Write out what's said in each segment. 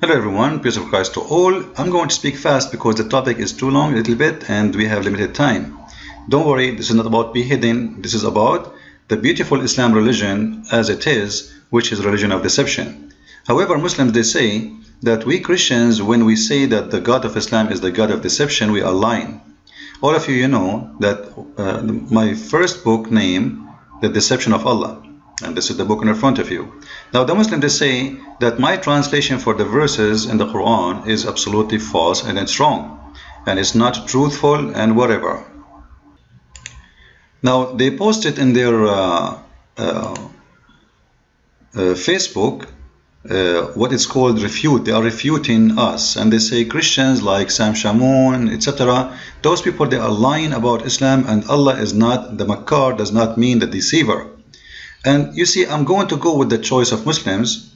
Hello everyone, peace of Christ to all. I'm going to speak fast because the topic is too long a little bit and we have limited time. Don't worry, this is not about beheading, this is about the beautiful Islam religion as it is, which is a religion of deception. However, Muslims, they say that we Christians, when we say that the God of Islam is the God of deception, we are lying. All of you know that my first book named The Deception of Allah. And this is the book in front of you. Now the Muslims, they say that my translation for the verses in the Quran is absolutely false and it's wrong. And it's not truthful and whatever. Now they posted in their Facebook what is called refute. They are refuting us. And they say Christians like Sam Shamoun, etc. Those people, they are lying about Islam, and Allah is not, the Makkar does not mean the deceiver. And you see, I'm going to go with the choice of Muslims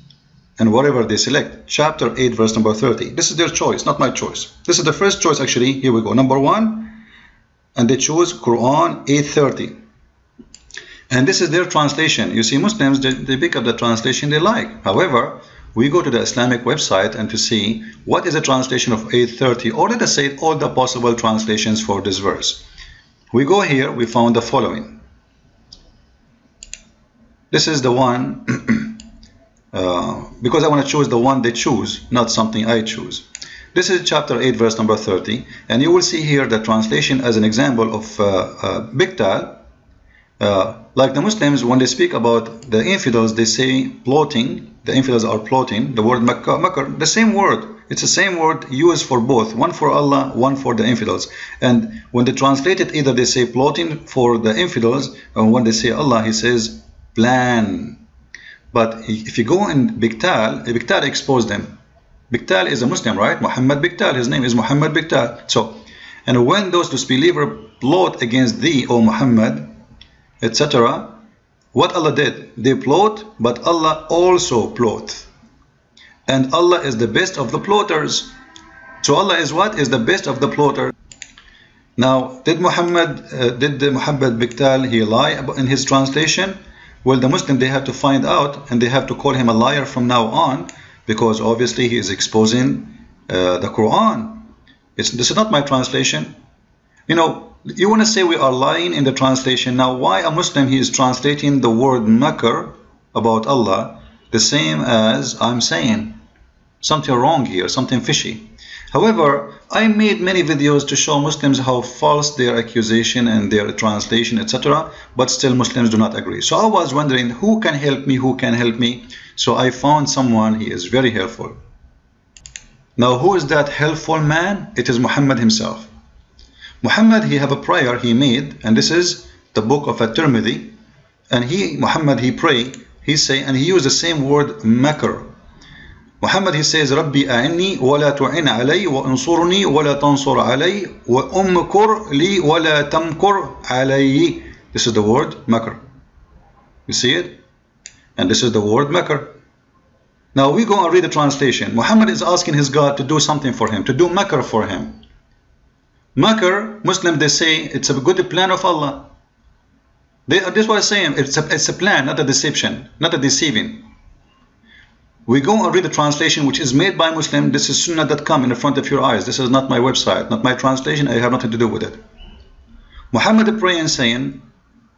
and whatever they select. Chapter 8, verse number 30. This is their choice, not my choice. This is the first choice, actually. Here we go. Number 1. And they choose Quran 8:30. And this is their translation. You see, Muslims, they pick up the translation they like. However, we go to the Islamic website and to see what is the translation of 8:30, or let us say all the possible translations for this verse. We go here, we found the following. This is the one, because I want to choose the one they choose, not something I choose. This is chapter 8, verse number 30, and you will see here the translation as an example of Biktal. Like the Muslims, when they speak about the infidels, they say plotting. The infidels are plotting. The word makar, the same word. It's the same word used for both, one for Allah, one for the infidels. And when they translate it, either they say plotting for the infidels, and when they say Allah, he says plan. But if you go in Biktal exposed them. Biktal is a Muslim, right? Muhammad Biktal, his name is Muhammad Biktal. So, and when those disbelievers plot against thee, O Muhammad, etc., what Allah did? They plot, but Allah also plot. And Allah is the best of the plotters. So Allah is what? Is the best of the plotters. Now, did Muhammad Biktal, he lie in his translation? Well, the Muslim, they have to find out, and they have to call him a liar from now on, because obviously he is exposing the Quran. This is not my translation. You know, you want to say we are lying in the translation. Now, why a Muslim, he is translating the word makr about Allah the same as I'm saying? Something wrong here, something fishy. However, I made many videos to show Muslims how false their accusation and their translation, etc. But still Muslims do not agree. So I was wondering who can help me, who can help me. So I found someone, he is very helpful. Now who is that helpful man? It is Muhammad himself. Muhammad, he have a prayer he made, and this is the book of At-Tirmidhi. And Muhammad, he pray, he say, and he used the same word makr. Muhammad, he says, Rabbi a'inni wa la tu'in alay wa ansurni wa la tansur alay wa umkur li wa la tamkur alay. This is the word makr. You see it? And this is the word makr. Now we go and read the translation. Muhammad is asking his God to do something for him, to do makr for him. Makr, Muslim, they say it's a good plan of Allah. This is what I'm saying. It's a plan, not a deception, not a deceiving. We go and read the translation, which is made by Muslim. This is sunnah.com in the front of your eyes. This is not my website, not my translation. I have nothing to do with it. Muhammad praying, saying,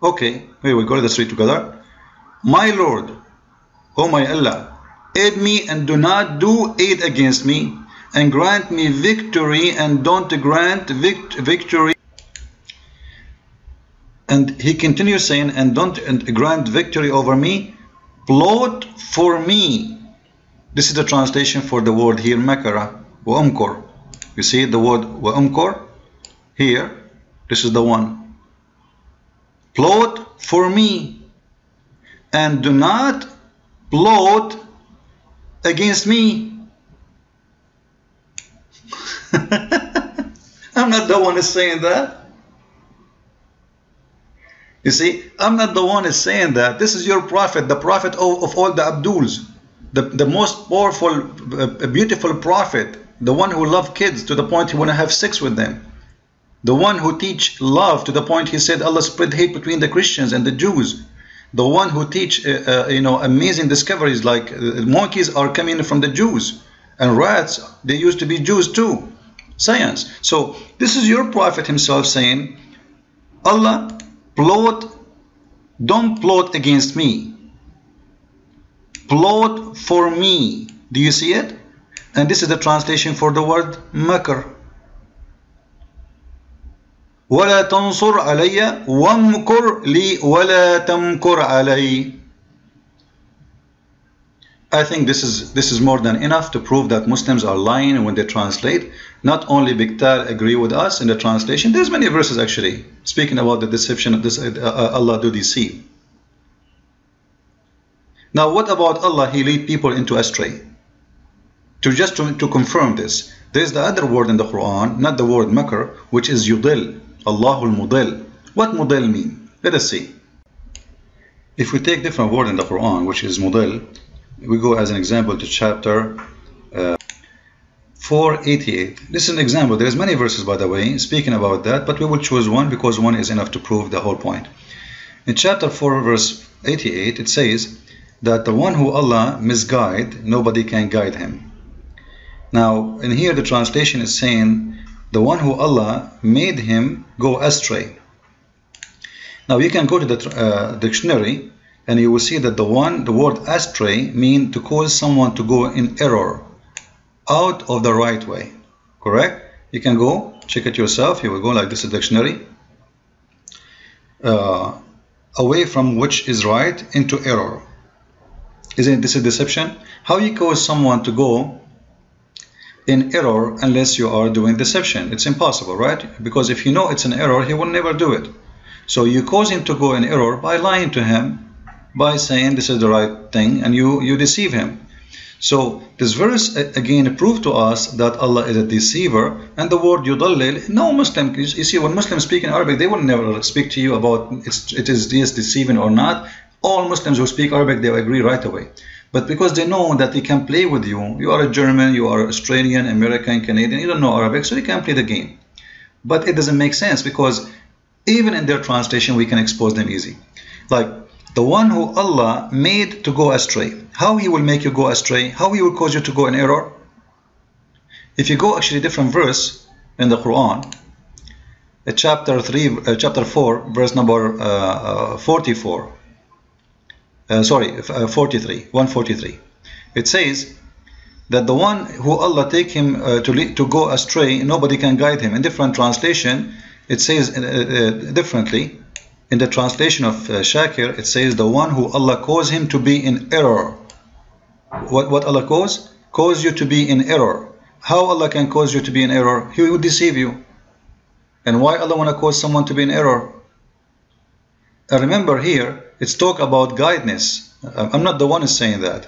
okay, here we go, let's read together. My Lord, O my Allah, aid me and do not do aid against me, and grant me victory and don't grant victory. And he continues saying, and don't grant victory over me, plot for me. This is the translation for the word here, makara, wa umkur. You see the word wa umkur here. This is the one. Plot for me, and do not plot against me. I'm not the one who's saying that. You see, I'm not the one who's saying that. This is your prophet, the prophet of all the Abduls. The most powerful, beautiful prophet, the one who loved kids to the point he want to have sex with them, the one who teach love to the point he said Allah spread hate between the Christians and the Jews, the one who teach amazing discoveries like monkeys are coming from the Jews, And rats, they used to be Jews too. Science. So this is your prophet himself saying, Allah, don't plot against me. Plot for me. Do you see it? And this is the translation for the word makr. وَلَا تَنْصُرْ عَلَيَّ وَامْكُرْ لِي وَلَا تَمْكُرْ عَلَيَّ. I think this is more than enough to prove that Muslims are lying when they translate. Not only Biktar agree with us in the translation, there's many verses actually speaking about the deception of this, Allah do deceive. Now what about Allah? He lead people into astray. To confirm this, there's the other word in the Quran, not the word makr, which is yudil. Allahul mudil. What mudil mean? Let us see. If we take different word in the Quran, which is mudil, we go as an example to chapter 488. This is an example. There's many verses, by the way, speaking about that, but we will choose one because one is enough to prove the whole point. In chapter 4, verse 88, it says that the one who Allah misguide, nobody can guide him. Now, in here the translation is saying the one who Allah made him go astray. Now you can go to the dictionary and you will see that the word astray mean to cause someone to go in error, out of the right way. Correct? You can go check it yourself. You will go like this is dictionary. Away from which is right into error. Isn't this a deception? How you cause someone to go in error unless you are doing deception? It's impossible, right? Because if you know it's an error, he will never do it. So you cause him to go in error by lying to him, by saying this is the right thing, and you deceive him. So this verse again proved to us that Allah is a deceiver, and the word yudallil, no Muslim, you see, when Muslims speak in Arabic, they will never speak to you about it is deceiving or not. All Muslims who speak Arabic, they agree right away. But because they know that they can play with you, you are a German, you are Australian, American, Canadian, you don't know Arabic, so you can play the game. But it doesn't make sense because even in their translation, we can expose them easy. Like the one who Allah made to go astray. How he will make you go astray? How he will cause you to go in error? If you go actually different verse in the Quran, chapter 4, verse number 44. 143. It says that the one who Allah take him to go astray, nobody can guide him. In different translation, it says differently. In the translation of Shakir, it says the one who Allah cause him to be in error. What Allah cause? Cause you to be in error. How Allah can cause you to be in error? He will deceive you. And why Allah want to cause someone to be in error? And remember here, it's talk about guidance. I'm not the one who's saying that.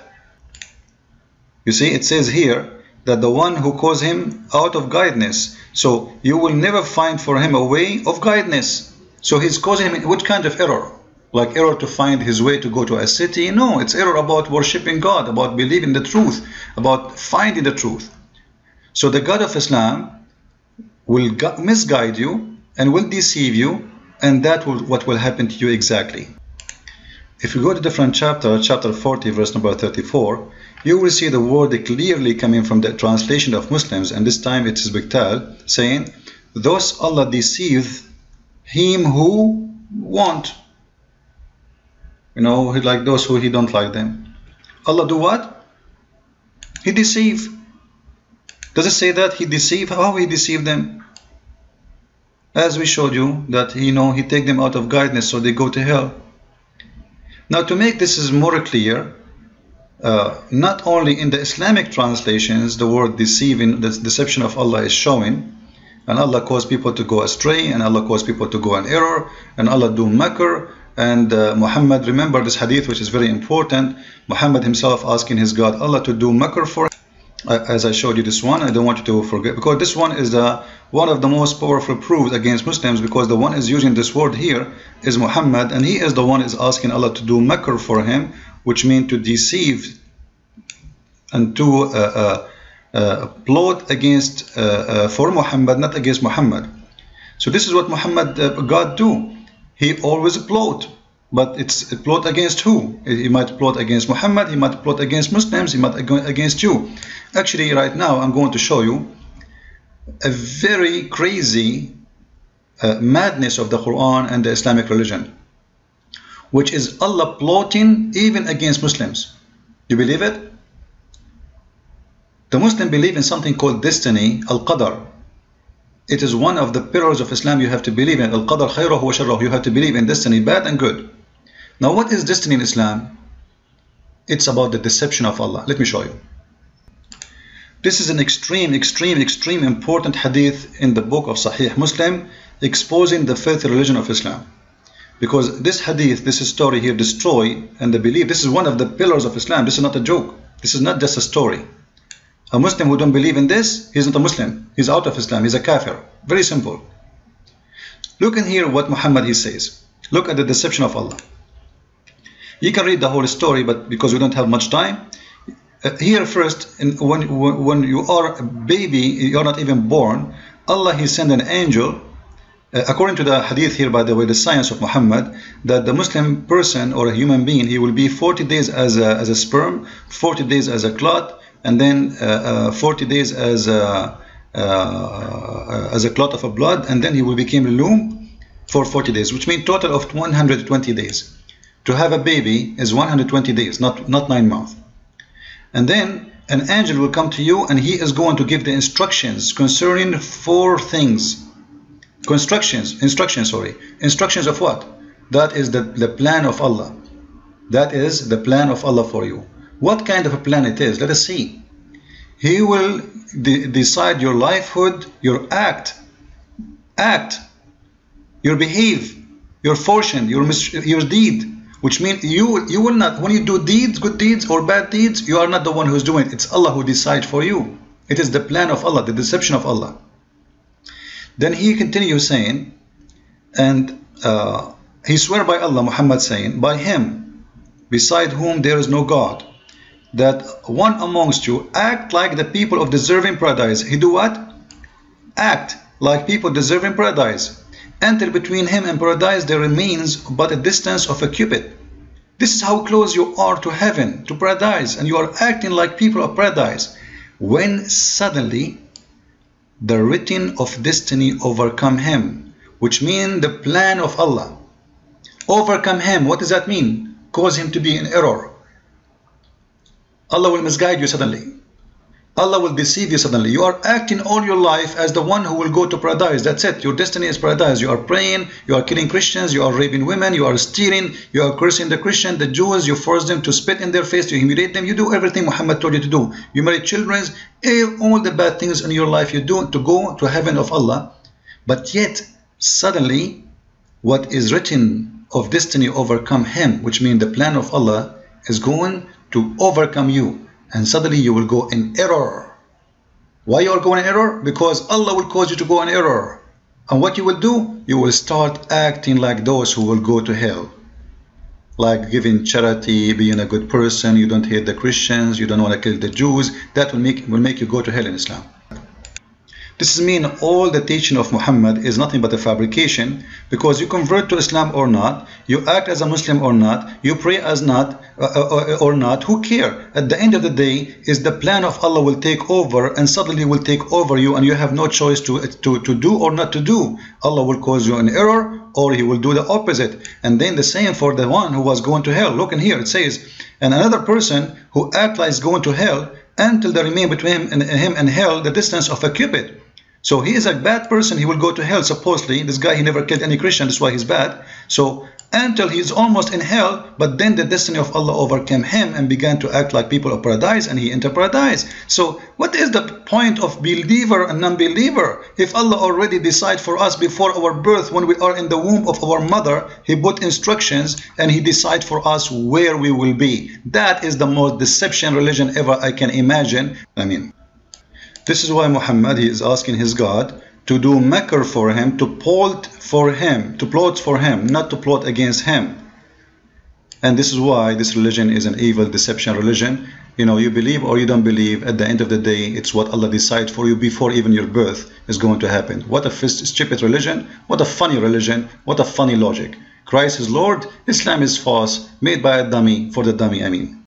You see, it says here that the one who calls him out of guidance. So you will never find for him a way of guidance. So he's causing him which kind of error? Like error to find his way to go to a city? No, it's error about worshipping God, about believing the truth, about finding the truth. So the God of Islam will misguide you and will deceive you, and that will what will happen to you exactly. If you go to different chapter 40, verse number 34, you will see the word clearly coming from the translation of Muslims, and this time it is Biktal, saying, thus Allah deceived him who want. You know, like those who he don't like them. Allah do what? He deceive. Does it say that he deceived? How he deceived them? As we showed you that he take them out of guidance, so they go to hell. Now to make this is more clear, not only in the Islamic translations the word deceiving, the deception of Allah is showing, and Allah caused people to go astray, and Allah caused people to go in error, and Allah do makr, and Muhammad, remember this hadith which is very important, Muhammad himself asking his God Allah to do makr for him. As I showed you this one, I don't want you to forget, because this one is one of the most powerful proofs against Muslims, because the one is using this word here is Muhammad, and he is the one is asking Allah to do makr for him, which means to deceive and to plot against for Muhammad, not against Muhammad. So this is what Muhammad God do. He always plot. But it's a plot against who? He might plot against Muhammad, he might plot against Muslims, he might go against you. Actually, right now, I'm going to show you a very crazy madness of the Quran and the Islamic religion, which is Allah plotting even against Muslims. You believe it? The Muslim believe in something called destiny, Al-Qadr. It is one of the pillars of Islam you have to believe in. Al-Qadr khayrahu wa sharrahu. You have to believe in destiny, bad and good. Now, what is destiny in Islam? It's about the deception of Allah. Let me show you. This is an extreme important hadith in the book of Sahih Muslim, exposing the filthy religion of Islam. Because this hadith, this story here, destroy and the belief. This is one of the pillars of Islam. This is not a joke. This is not just a story. A Muslim who don't believe in this, he's not a Muslim. He's out of Islam. He's a kafir. Very simple. Look in here what Muhammad he says. Look at the deception of Allah. You can read the whole story, but because we don't have much time, here first, when you are a baby, you are not even born, Allah he sent an angel, according to the hadith here, by the way, the science of Muhammad, that the Muslim person or a human being, he will be 40 days as a sperm, 40 days as a clot, and then 40 days as a clot of a blood, and then he will become a loom for 40 days, which means total of 120 days. To have a baby is 120 days, not 9 months. And then an angel will come to you and he is going to give the instructions concerning 4 things. Instructions of what? That is the plan of Allah. That is the plan of Allah for you. What kind of a plan it is? Let us see. He will decide your livelihood, your act, your behave, your fortune, your deed. Which means you will not, when you do deeds, good deeds or bad deeds, you are not the one who is doing it. It's Allah who decides for you. It is the plan of Allah, the deception of Allah. Then he continues saying, and he swear by Allah, Muhammad saying, by him, beside whom there is no God, that one amongst you act like the people of deserving paradise. He do what? Act like people deserving paradise. Until between him and paradise there remains but a distance of a cubit. This is how close you are to heaven, to paradise, and you are acting like people of paradise. When suddenly the written of destiny overcome him, which means the plan of Allah. Overcome him, what does that mean? Cause him to be in error. Allah will misguide you suddenly. Allah will deceive you suddenly. You are acting all your life as the one who will go to paradise. That's it. Your destiny is paradise. You are praying, you are killing Christians, you are raping women, you are stealing, you are cursing the Christian, the Jews, you force them to spit in their face, you humiliate them. You do everything Muhammad told you to do. You marry children, all the bad things in your life you do to go to heaven of Allah. But yet, suddenly, what is written of destiny overcome him, which means the plan of Allah is going to overcome you. And suddenly you will go in error. Why you are going in error? Because Allah will cause you to go in error. And what you will do? You will start acting like those who will go to hell. Like giving charity, being a good person, you don't hate the Christians, you don't want to kill the Jews. That will make you go to hell in Islam. This means all the teaching of Muhammad is nothing but a fabrication, because you convert to Islam or not, you act as a Muslim or not, you pray as not or not, who care? At the end of the day, is the plan of Allah will take over, and suddenly will take over you, and you have no choice to do or not to do. Allah will cause you an error, or he will do the opposite. And then the same for the one who was going to hell. Look in here, it says, and another person who acts like going to hell, until there remain between him and hell the distance of a cubit. So he is a bad person, he will go to hell supposedly. This guy, he never killed any Christian, that's why he's bad. So until he's almost in hell, but then the destiny of Allah overcame him and began to act like people of paradise, and he entered paradise. So what is the point of believer and non-believer? If Allah already decided for us before our birth, when we are in the womb of our mother, he put instructions and he decided for us where we will be. That is the most deception religion ever I can imagine. This is why Muhammad, he is asking his God to do makr for him, to plot for him, not to plot against him. And this is why this religion is an evil deception religion. You believe or you don't believe, at the end of the day, it's what Allah decides for you before even your birth is going to happen. What a stupid religion, what a funny religion, what a funny logic. Christ is Lord, Islam is false, made by a dummy, for the dummy, I mean.